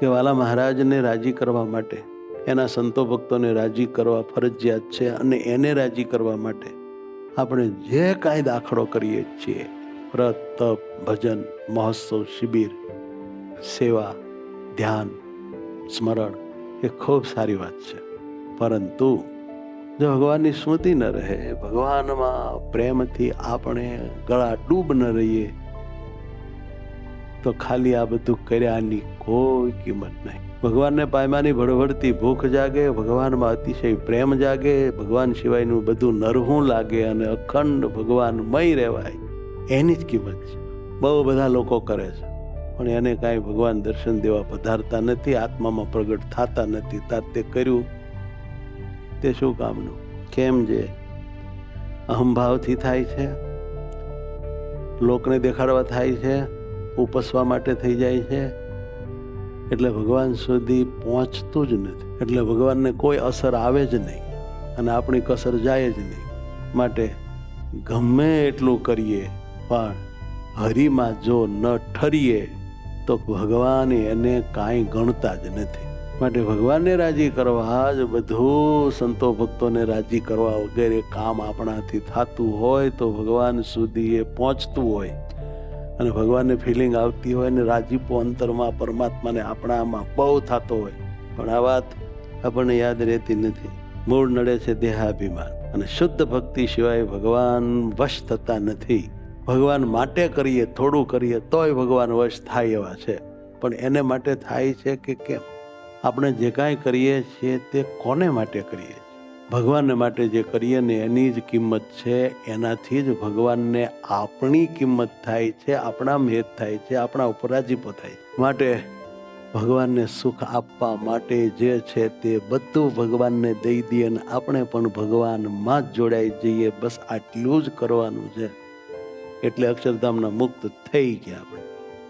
કે વાલા મહારાજને રાજી કરવા માટે, એના સંતો ભક્તોને રાજી કરવા ફરજિયાત છે. અને એને રાજી કરવા માટે આપણે જે કાંઈ દાખલો કરીએ છીએ, વ્રત, તપ, ભજન, મહોત્સવ, શિબિર, સેવા, ધ્યાન, સ્મરણ, એ ખૂબ સારી વાત છે. પરંતુ જો ભગવાનની સ્મૃતિ ન રહે, ભગવાનમાં પ્રેમથી આપણે ગળા ડૂબ ન રહીએ, તો ખાલી આ બધું કર્યાની કોઈ કિંમત નહીં. ભગવાનને પાયમાની ભળભળતી ભૂખ જાગે, ભગવાનમાં અતિશય પ્રેમ જાગે, ભગવાન સિવાયનું બધું નરહું લાગે અને અખંડ ભગવાનમય રહેવાય, એની જ કિંમત છે. બહુ બધા લોકો કરે છે, પણ એને કાંઈ ભગવાન દર્શન દેવા પધારતા નથી, આત્મામાં પ્રગટ થતા નથી. તાર તે કર્યું તે શું કામનું? કેમ? જે અહંભાવથી થાય છે, લોકને દેખાડવા થાય છે, ઉપસવા માટે થઈ જાય છે, એટલે ભગવાન સુધી પહોંચતું જ નથી. એટલે ભગવાનને કોઈ અસર આવે જ નહીં અને આપણી કસર જાય જ નહીં. માટે ગમે એટલું કરીએ પણ હરિમાં જો ન ઠરીએ તો ભગવાન એને કાંઈ ગણતા જ નથી. માટે ભગવાનને રાજી કરવા જ બધું, સંતો ભક્તોને રાજી કરવા વગેરે કામ આપણાથી થતું હોય તો ભગવાન સુધી એ પહોંચતું હોય અને ભગવાનને ફિલિંગ આવતી હોય ને રાજીપો અંતરમાં પરમાત્માને આપણામાં બહુ થતો હોય, પણ આ વાત આપણને યાદ રહેતી નથી. મૂળ નડે છે દેહાભિમાન, અને શુદ્ધ ભક્તિ સિવાય ભગવાન વશ થતા નથી. ભગવાન માટે કરીએ, થોડું કરીએ તોય ભગવાન વશ થાય એવા છે, પણ એને માટે થાય છે કે કેમ? આપણે જે કાંઈ કરીએ છીએ તે કોને માટે કરીએ છીએ? ભગવાનને માટે જે કરીએ ને એની જ કિંમત છે. એનાથી જ ભગવાનને આપણી કિંમત થાય છે, આપણા મેદ થાય છે, આપણા ઉપર રાજીપો થાય છે. માટે ભગવાનને સુખ આપવા માટે જે છે તે બધું ભગવાનને દઈ દઈએ અને આપણે પણ ભગવાનમાં જ જોડાઈ જઈએ. બસ આટલું જ કરવાનું છે, એટલે અક્ષરધામના મુક્ત થઈ ગયા આપણે.